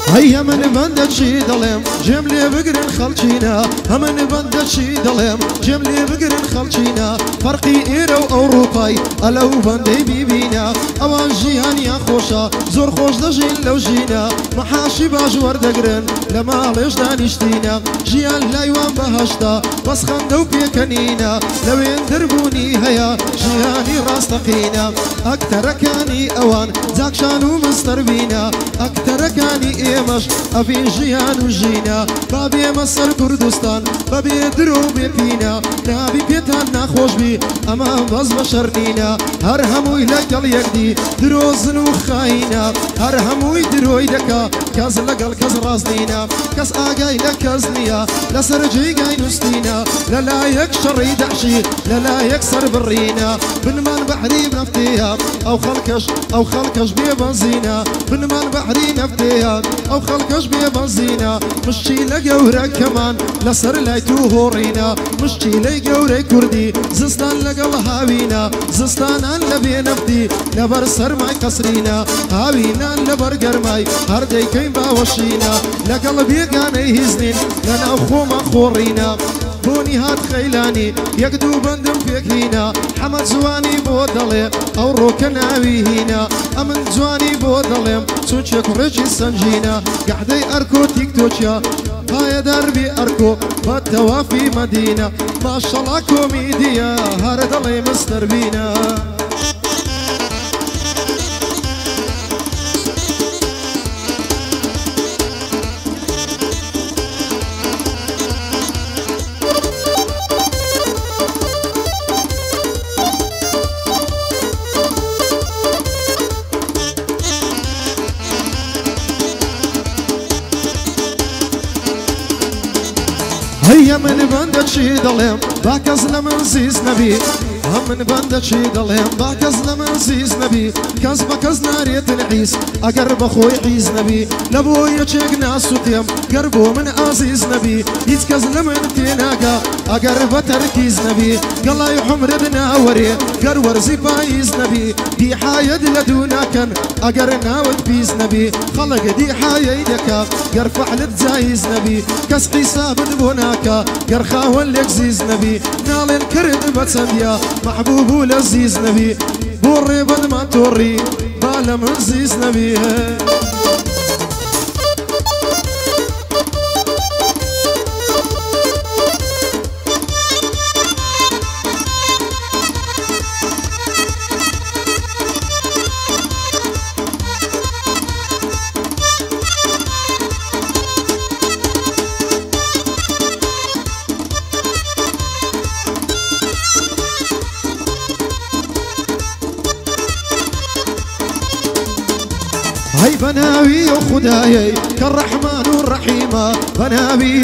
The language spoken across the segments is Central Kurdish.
هيا من بندت شي ظلم جملي بقرن خلشينا همن بندت شي ظلم جملي بقرن خلشينا فرقي إيرو أوروباي ألو بندي بيبينا أوان جيهان يا خوشا زور خوش دجين لو جينا محاشي باجور دقرن لما ليش دانشتينا جيان لايوان بهشتا بس خندو بيكنينا لوين دربوني هيا جيهاني راستقينا أكتر كاني أوان زاكشانو مستربينا أكتر كاني مش أبي جيان وجينا بابي مصر كردستان بابي دروب بينا نابي بيتان ناخوش بي أما بز بشرنينا هر هموي لقل يقدي دروزن وخاينا هر هموي دروي دكا كاز لقل كاز رازنينا كاز آقاي لكاز نيا لسرجي قاي نستينا للا يكشر يدعشي للا يكسر برينا بنمان بحري بنفتيها أو خلكش بيبنزينا بنمان بحري نفتيها أو خلقش ببنزينا مشي لقورة كمان لسر لايتو هورينا مشي لقورة كردي زستان لقل هاوينا زستان أن لبي نفتي لبر سر ماي قصرينا هاوينا لبر قرماي هردي كيم باوشينا لقل بيقاني هزنين لنا أخوما خورينا بوني هات خيلاني يقدو بندم فيك هنا حمد زواني بودلي أو روكن هنا أمن زواني بودلي سوچك رجي سنجينا قعدي أركو تيك توشيا هاي دربي أركو بالتوافي مدينة ما شاء الله كوميديا هردلي مستر بينا هيا من بندت شي ظلم باكز لمن زيز نبي هم من بندت شي ظلم باكز لمن زيز نبي كز بكز ناريت العيس أقرب أخوي عيز نبي لبو يشيق ناس وتيم قربو من عزيز نبي يتكز لمن تيناقا أقرب تركيز نبي قلا يحمر دناوري قرور زبايز نبي دي حايد لدوناكن أقرنا وتبيز نبي خلق دي حايدك قرفع لتزايز نبي كس حساب دبوناكا قرخا ولك زيز نبي نالين كرد بتسنديا محبوب ولزيز نبي بوري بد ما توري بالا من زيز نبي هاي بناوي وخدايي كالرحمن والرحيمة بناوي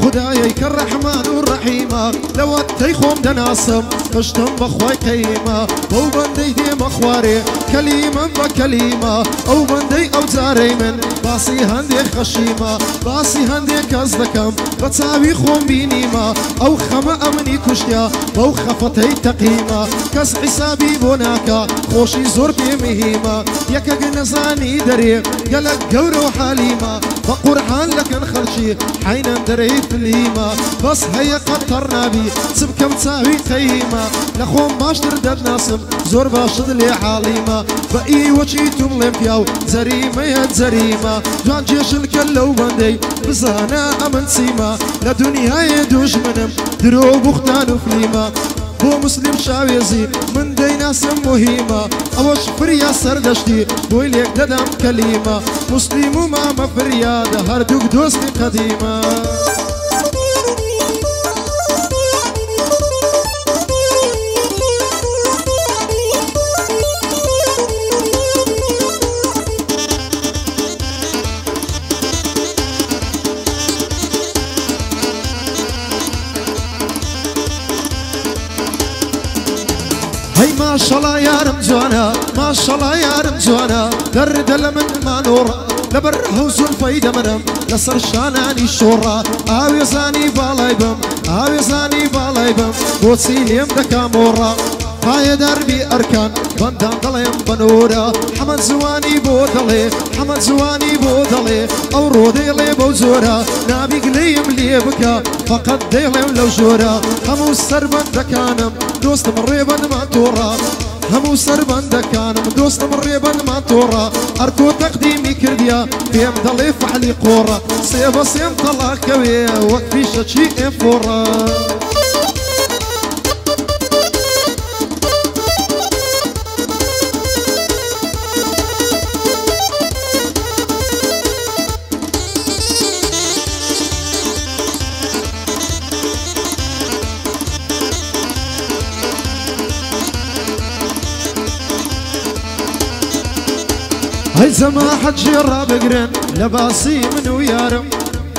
وخدايي كالرحمن والرحيمة لو التيخوم دناسم قشتم بخواي قيمة أو بندي دي مخواري كلمة بكلمة أو بندي أو زاري من باسي هندي خشيمة باسي هندي كزدكم بتساوي خوم بينيمة أو خما أمني كشيا أو خفتي تقيمة كز حسابي بوناكا خوشي زور بمهيمة يكا نزاني دري قلق قورو حليمة بقرحان لكن خرشي حين دريت الهيمة بس هيا قطرنا بي سبكم تساوي خيمة لخوم باش تردد ناصم زور باشد لي حاليمة بأي وشيتم لمفياو زريمة يا زريمة جوان جيش الكلو بندي بزانا أمن سيما لدنيا يدوش منم دروب وختان وفليمة بو مسلم شاويزي من دينا سم مهمة أوش فريا سردشتي بوي ليك ددم كلمة مسلم وما مفرياد هردوك دوستي قديمة هاي ما شاء الله يا رمزوانا ما شاء الله يا رمزوانا درد لمن ما نورا لبر هوس الفايدة منم لصر شاناني شورا آوي زاني بالايبم آوي زاني بالايبم بوتسيليم دكا مورا هاي دربي أركان بندان ضليم بنورا حمد زواني بودلي حمد زواني بودلي أو رودي لي بوزورا نابي قليم لي بكا فقط ديلم لو جورا همو السربن دكانم دوست مريبن ما تورا همو سربن دكانم دوست مريبن ما تورا أركو تقديمي كرديا بيم ضلي فحلي قورا سيبا سيم طلع كوي وكفي شتشي فورا هاي زما حجيرة بقرن لباسي من ويارم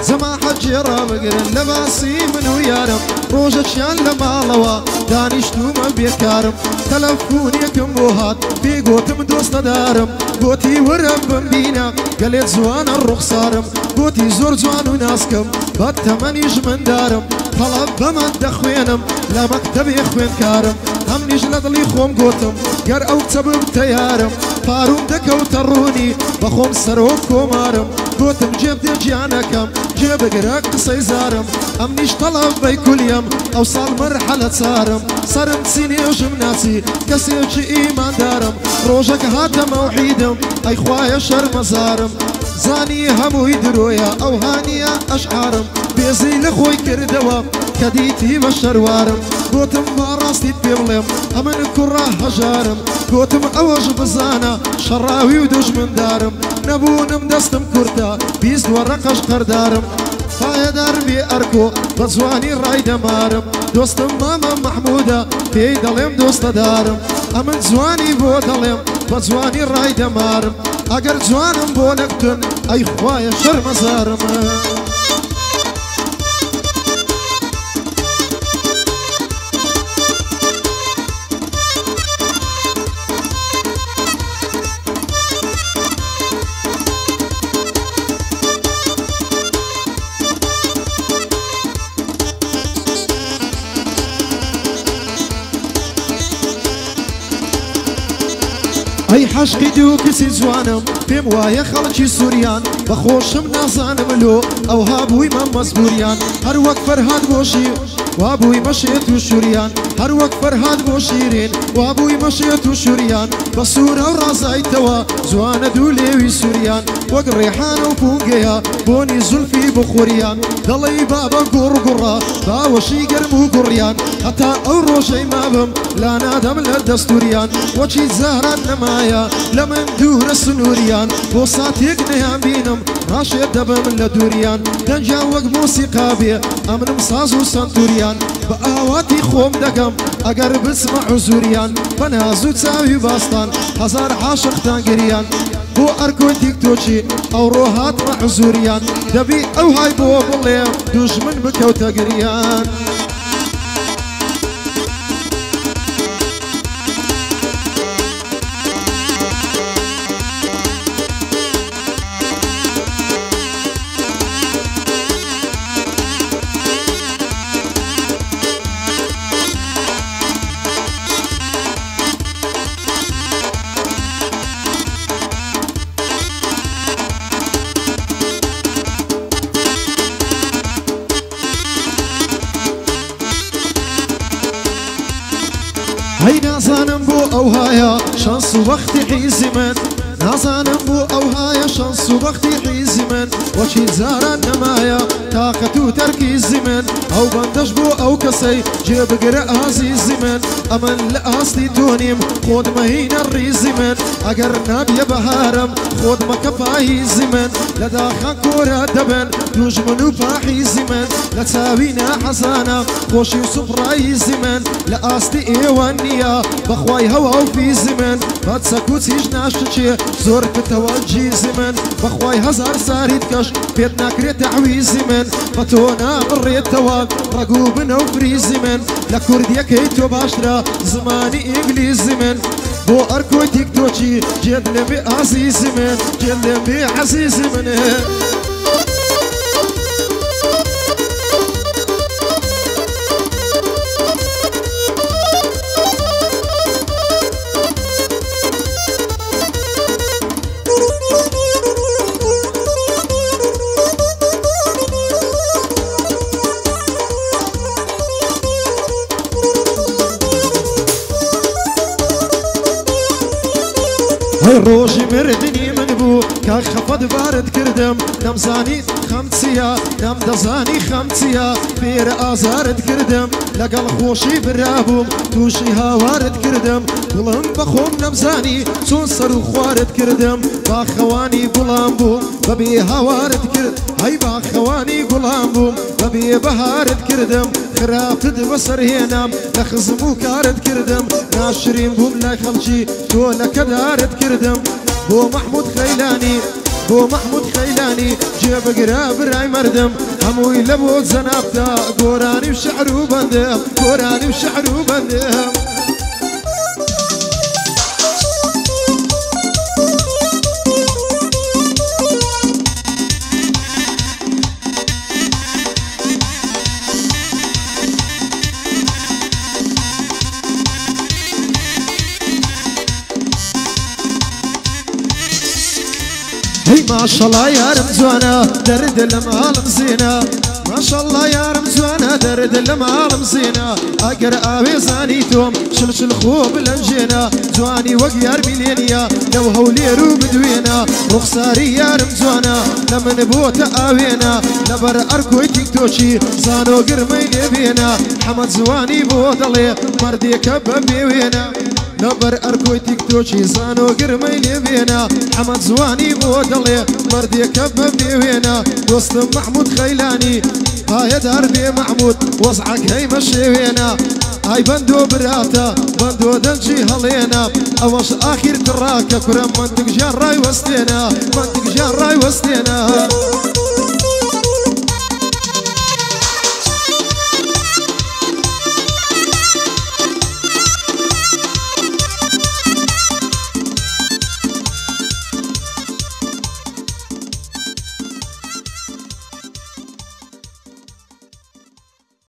زما حجيرة بقرن لباسي من ويارم روجة شان لمالوا دانشتو ما بيكارم تلفوني كم بوهات في قوتم دوست دارم قوتي ورب بينا قلت زوان الرخصارم قوتي زور زوان وناسكم باتمنيش من دارم طلب بمن دخوينم لا مكتبي خوين كارم هم نجلد لي خوم قوتم قر او كتب بتيارم فاروم دكو تروني بخوم سروك كومارم قوتم جيب دي جيانكم جيب قرق قصي زارم ام نيش طلب بي كل يوم اوصل مرحلة صارم صرم سيني وجمناسي كسي وجي ايمان دارم روجك هاتا موحيدم اي خوايا شر مزارم زاني همو يدرويا او هانيا اشعارم بيزي لخوي كردوا كديتي بشروارم قوتم باراستي تبيولم امن كره هجارم قوتم اوج بزانا شراوي ودوش من دارم نبونم دستم كرتا بيست ورقش قردارم فايا دربي اركو بزواني راي دمارم دوستم ماما محمودة في دلم دوست دارم امن زواني بو دلم بزواني راي دمارم اگر زوانم بو نكتن اي خوايا شر مزارم اي حشقي دوكسي زوانم بيم وايا خلقي سوريان بخوشم نازانم لو او هابوي من مزبوريان هر وقت فرهاد بوشي وابوي مشيت وشوريان هر وقت فرهاد بوشيرين وابوي مشيت وشوريان بصورة ورازاي توا زوانة دوليوي سوريان وق ريحان وفوقيا بوني زلفي بخوريان ضلي بابا قرقرة باوشي قرمو قريان حتى او روشي مابم لا نادم للدستوريان وشي زهران نمايا لمن دور السنوريان بوصاتيق نيام بينم راشد دبم لدوريان دنجا وق موسيقى بي امن مصاز وسنتوريان بآواتي خوم دقم اگر بسمع زوريان بنازو تساوي باستان هزار عاشق تانقريان بو اركو تيك توشي او روحات مع زوريان دبي او هاي بو بليم دوش من بكو تقريان هاي نازانم بو او هايا شانس وقتي حيزي من نازانم بو او هايا شانس وقتي حيزي من وشي زاران نمايا طاقة وتركيز من او بندش بو او كسي جيب قرأ عزيزي من امن لأستي تونيم خود مهين الريزي من اگر نابي بهارم خود مكفايزي من لداخان كورا دبن دوش منو باحيزي من لتساوينا حزانا خوشي وسبرايزي من لأستي ايوانيا بخواي هوا وفي زمن باتسكوت هيج ناشتشي زور بتوجي زمن بخواي هزار ساري تكش بيتنا كريت عويزي من بتونا مريت توان رقوبنا وفري زمن لكرديا كيتو باشرا زماني انجليزي من بو اركو تيك توشي جد لبي عزيز من جد لبي عزيز من روجي مردني من بو كاك خفض بارد كردم نمزاني خمسيا نم دزاني خمسيا بير آزارد كردم لقل خوشي برابوم توشي هاوارد كردم بلم بخوم نمزاني چون سرو خوارد كردم باخواني بلام بوم ببي هاوارد كرد هاي باخواني بلام بوم ببي بهارد كردم خرافد وسر هينام لخزمو كارد كردم ناشرين بوم لا خمشي تو لكدارد كردم بو محمود خيلاني بو محمود خيلاني جيب قراب راي مردم هموي لبو زنابتا قوراني وشعرو بندم قوراني وشعرو بندم هي ما شاء الله يا رمزوانا درد المعالم زينة ما شاء الله يا رمزوانا درد المعالم زينة أقر آوي زانيتهم شلشل خوب الانجينا زواني وقيار ميلينيا لو هوليرو بدوينا رخصاري يا رمزوانا لمن بوت آوينا لبر أركوي تيك توشي زانو قرمي لبينا حمد زواني بودلي مردي كبب بيوينا نبر أركوي تيك توشي زانو قرمي لبينا حمد زواني بودلي مردي كبب بيوينا دوست محمود خيلاني هاي دربي محمود وصعك هي مشيوينا هاي بندو براتا بندو دنجي هلينا أوش آخر تراكا كرم منطق جراي وستينا منطق جراي وستينا